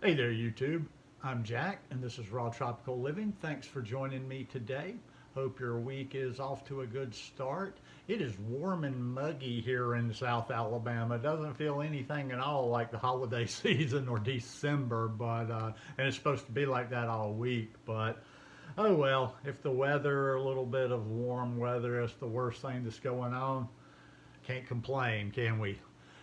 Hey there, YouTube. I'm Jack, and this is Raw Tropical Living. Thanks for joining me today. Hope your week is off to a good start. It is warm and muggy here in South Alabama. It doesn't feel anything at all like the holiday season or December, and it's supposed to be like that all week. But oh well, if the weather, a little bit of warm weather, is the worst thing that's going on, can't complain, can we?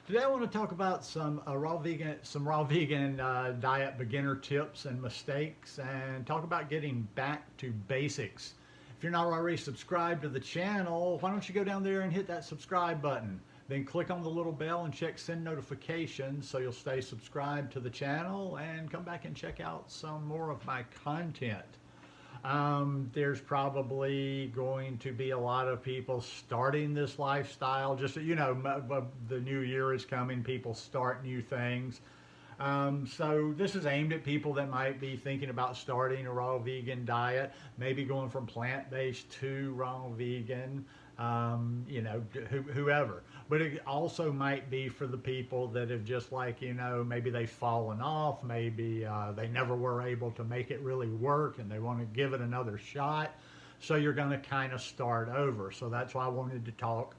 Today I want to talk about some raw vegan diet beginner tips and mistakes, and talk about getting back to basics. If you're not already subscribed to the channel, why don't you go down there and hit that subscribe button? Then click on the little bell and check send notifications so you'll stay subscribed to the channel and come back and check out some more of my content. There's probably going to be a lot of people starting this lifestyle. Just so you know, the new year is coming. People start new things. So this is aimed at people that might be thinking about starting a raw vegan diet, maybe going from plant-based to raw vegan, whoever. But it also might be for the people that have just maybe they've fallen off, maybe they never were able to make it really work and they want to give it another shot. So you're going to kind of start over. So that's why I wanted to talk.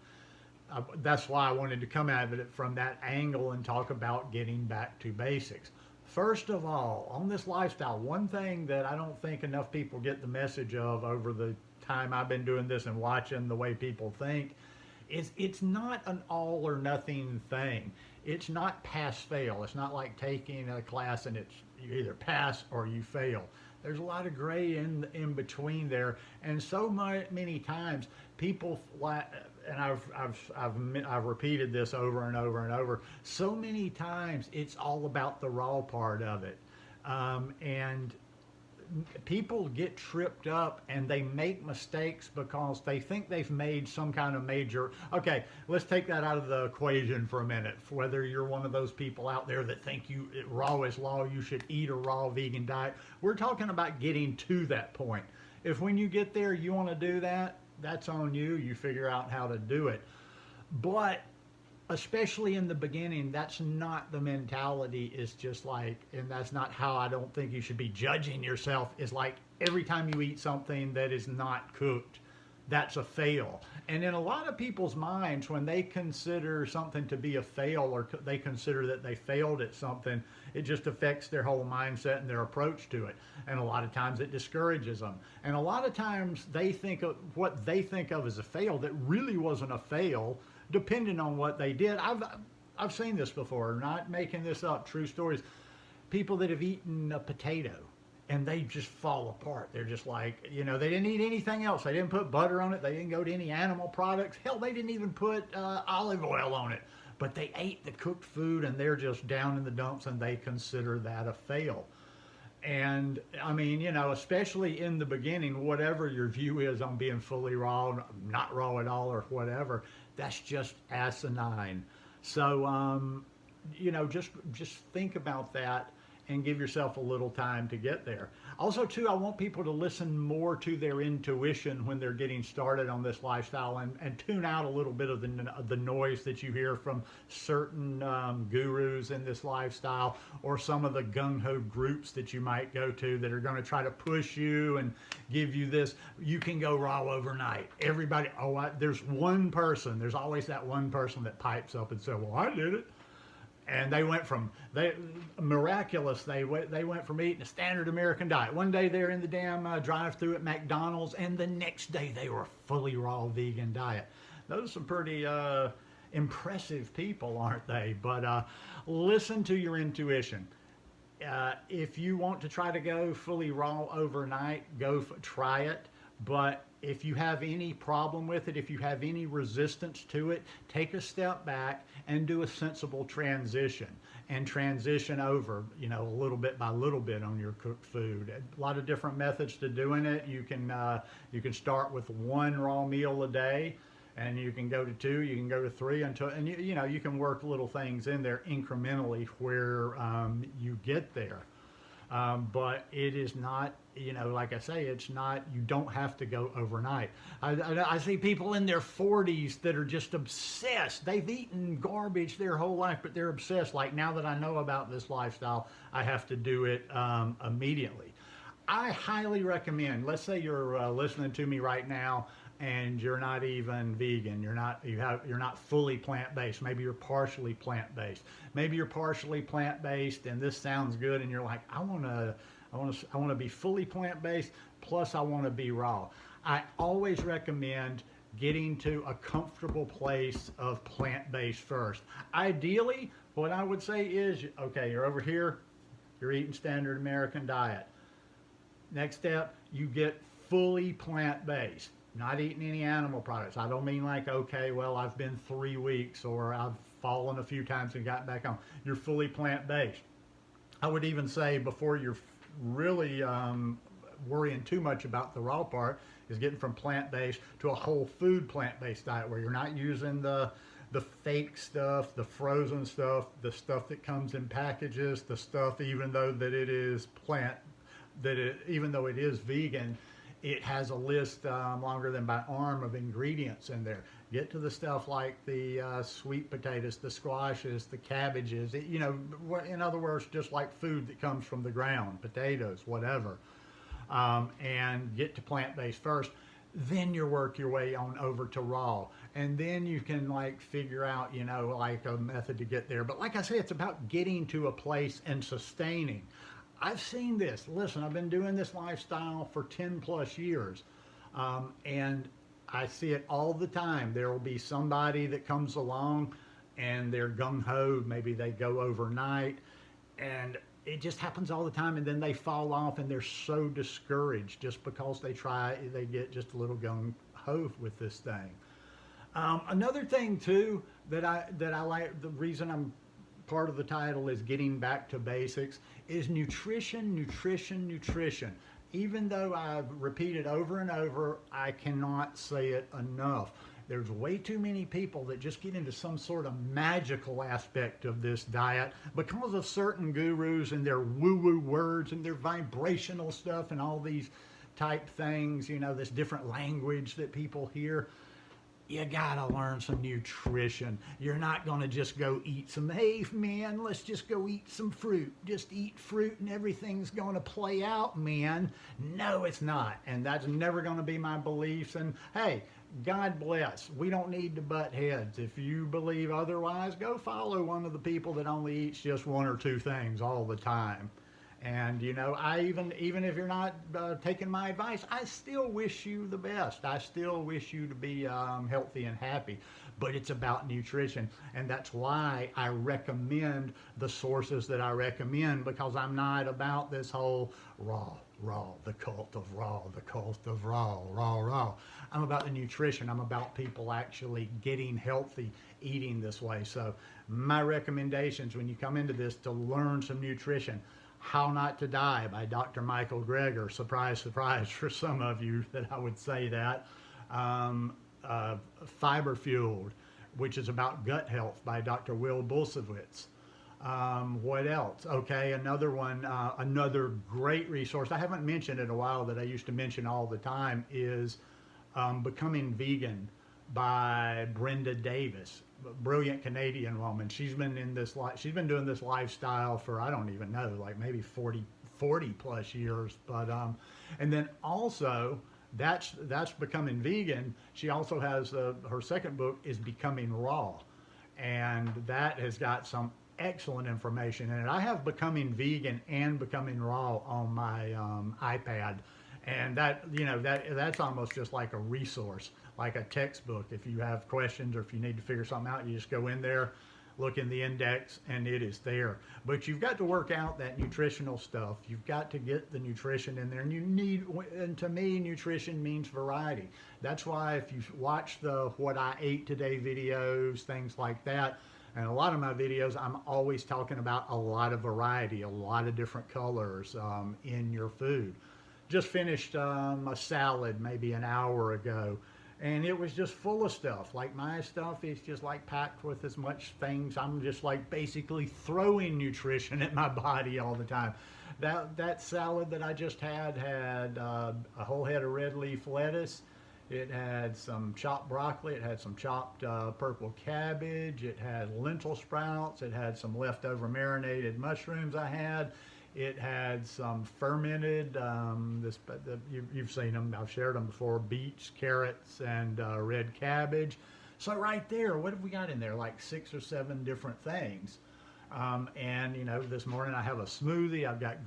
That's why I wanted to come at it from that angle and talk about getting back to basics. First of all, on this lifestyle, one thing that I don't think enough people get the message of over the time I've been doing this and watching the way people think is it's not an all or nothing thing. It's not pass fail. It's not like taking a class and it's you either pass or you fail. There's a lot of gray in between there, and so many times people, and I've repeated this over and over and over. So many times it's all about the raw part of it, and people get tripped up and they make mistakes because they think they've made some kind of major. Okay, let's take that out of the equation for a minute. Whether you're one of those people out there that think raw is law, you should eat a raw vegan diet. We're talking about getting to that point. If when you get there you want to do that, that's on you. You figure out how to do it. But especially in the beginning, that's not the mentality. It's just and that's not how I don't think you should be judging yourself. Is like every time you eat something that is not cooked, that's a fail. And in a lot of people's minds, when they consider something to be a fail, or they consider that they failed at something, it just affects their whole mindset and their approach to it. And a lot of times it discourages them. And a lot of times they think of what they think of as a fail that really wasn't a fail, depending on what they did. I've seen this before, not making this up, true stories. People that have eaten a potato and they just fall apart. They're just they didn't eat anything else. They didn't put butter on it. They didn't go to any animal products. Hell, they didn't even put olive oil on it. But they ate the cooked food and they're just down in the dumps, and they consider that a fail. And I mean, especially in the beginning, whatever your view is on being fully raw, not raw at all, or whatever, that's just asinine. So, just think about that and give yourself a little time to get there. Also, too, I want people to listen more to their intuition when they're getting started on this lifestyle, and tune out a little bit of the noise that you hear from certain gurus in this lifestyle, or some of the gung-ho groups that you might go to that are going to try to push you and give you this, you can go raw overnight. Everybody, there's always that one person that pipes up and says, well, I did it. And they went from they went from eating a standard American diet. One day they're in the damn drive-through at McDonald's, and the next day they were a fully raw vegan diet. Those are some pretty impressive people, aren't they? But listen to your intuition. If you want to try to go fully raw overnight, try it. But if you have any problem with it, if you have any resistance to it, take a step back and do a sensible transition, and transition over, little bit by little bit on your cooked food. A lot of different methods to doing it. You can start with one raw meal a day, and you can go to 2, you can go to 3, and you can work little things in there incrementally where you get there. But it is not, you know, like I say, it's not, you don't have to go overnight. I see people in their 40s that are just obsessed. They've eaten garbage their whole life, but they're obsessed. Like, now that I know about this lifestyle, I have to do it immediately. I highly recommend, let's say you're listening to me right now and you're not even vegan, you're not fully plant-based, maybe you're partially plant-based. Maybe you're partially plant-based and this sounds good and you're like, I want to be fully plant-based, plus I want to be raw. I always recommend getting to a comfortable place of plant-based first. Ideally, what I would say is, okay, you're over here, you're eating standard American diet. Next step, you get fully plant-based, not eating any animal products. I don't mean like, okay, well, I've been 3 weeks or I've fallen a few times and got back on. You're fully plant-based. I would even say before you're really worrying too much about the raw part is getting from plant-based to a whole food plant-based diet where you're not using the fake stuff, the frozen stuff, the stuff that comes in packages, the stuff even though that it is even though it is vegan, it has a list longer than my arm of ingredients in there. Get to the stuff like the sweet potatoes, the squashes, the cabbages, you know, in other words, just like food that comes from the ground, potatoes, whatever. And get to plant-based first. Then you work your way on over to raw. And then you can like figure out, you know, like a method to get there. But like I said, it's about getting to a place and sustaining. I've seen this. Listen, I've been doing this lifestyle for 10 plus years. And I see it all the time. There will be somebody that comes along and they're gung-ho. Maybe they go overnight. And it just happens all the time. And then they fall off and they're so discouraged just because they get just a little gung-ho with this thing. Another thing too that I like, the reason I'm part of the title is getting back to basics, is nutrition, nutrition, nutrition. Even though I've repeated over and over, I cannot say it enough. There's way too many people that just get into some sort of magical aspect of this diet because of certain gurus and their woo-woo words and their vibrational stuff and all these type things, you know, this different language that people hear. You gotta learn some nutrition. You're not gonna just go eat some, hey man, let's just go eat some fruit. Just eat fruit and everything's gonna play out, man. No, it's not. And that's never gonna be my beliefs. And hey, God bless. We don't need to butt heads. If you believe otherwise, go follow one of the people that only eats just one or two things all the time. And, you know, I even if you're not taking my advice, I still wish you the best. I still wish you to be healthy and happy. But it's about nutrition. And that's why I recommend the sources that I recommend, because I'm not about this whole raw, the cult of raw, the cult of raw. I'm about the nutrition. I'm about people actually getting healthy, eating this way. So my recommendations when you come into this, to learn some nutrition. How Not to Die by Dr. Michael Greger. Surprise, surprise for some of you that I would say that. Fiber Fueled, which is about gut health by Dr. Will Bulsiewicz. What else? Okay, another one, another great resource I haven't mentioned in a while that I used to mention all the time is Becoming Vegan by Brenda Davis. Brilliant Canadian woman. She's been doing this lifestyle for, I don't even know, like maybe 40 plus years. But and then also that's Becoming Vegan. She also has her second book is Becoming Raw, and that has got some excellent information in it. I have Becoming Vegan and Becoming Raw on my iPad, and that, you know, that's almost just like a resource, like a textbook. If you have questions or if you need to figure something out, you just go in there, look in the index, and it is there. But you've got to work out that nutritional stuff. You've got to get the nutrition in there, and to me, nutrition means variety. That's why if you watch the What I Ate Today videos, things like that, and a lot of my videos, I'm always talking about a lot of variety, a lot of different colors in your food. Just finished a salad maybe an hour ago, and it was just full of stuff. Like my stuff is just like packed with as much things. I'm just like basically throwing nutrition at my body all the time. That salad that I just had a whole head of red leaf lettuce. It had some chopped broccoli. It had some chopped purple cabbage. It had lentil sprouts. It had some leftover marinated mushrooms I had. It had some fermented, you've seen them, I've shared them before, beets, carrots, and red cabbage. So right there, what have we got in there? Like 6 or 7 different things. And you know, this morning I have a smoothie. I've got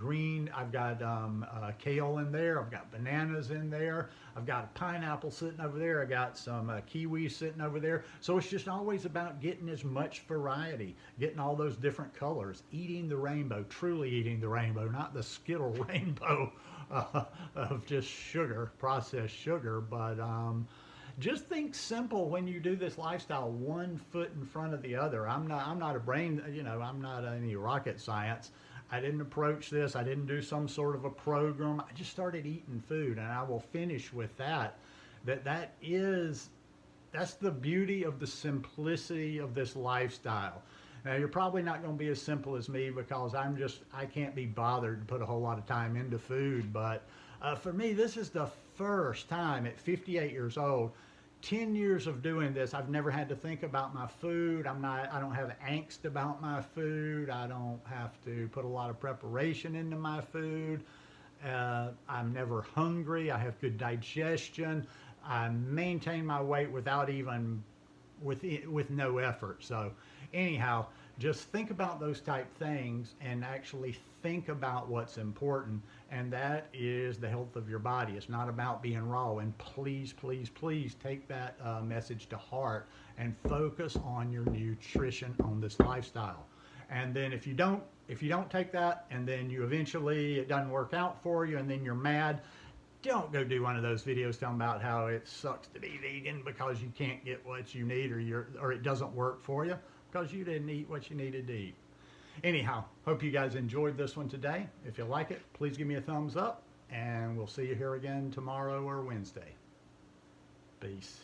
kale in there. I've got bananas in there. I've got a pineapple sitting over there. I got some kiwi sitting over there. So it's just always about getting as much variety, getting all those different colors, eating the rainbow, truly eating the rainbow, not the Skittle rainbow of just sugar, processed sugar, but just think simple when you do this lifestyle, one foot in front of the other. I'm not a brain, you know, I'm not any rocket science. I didn't approach this. I didn't do some sort of a program. I just started eating food, and I will finish with that. That's the beauty of the simplicity of this lifestyle. Now, you're probably not going to be as simple as me because I can't be bothered to put a whole lot of time into food. But for me, this is the first time at 58 years old, 10 years of doing this, I've never had to think about my food. I don't have angst about my food. I don't have to put a lot of preparation into my food. I'm never hungry. I have good digestion. I maintain my weight with no effort. So anyhow, just think about those type things and actually think about what's important, and that is the health of your body. It's not about being raw, and please, please, please take that message to heart and focus on your nutrition on this lifestyle. And then if you don't take that, and then it doesn't work out for you, and then you're mad, don't go do one of those videos talking about how it sucks to be vegan because you can't get what you need, or it doesn't work for you because you didn't eat what you needed to eat. Anyhow, hope you guys enjoyed this one today. If you like it, please give me a thumbs up, and we'll see you here again tomorrow or Wednesday. Peace.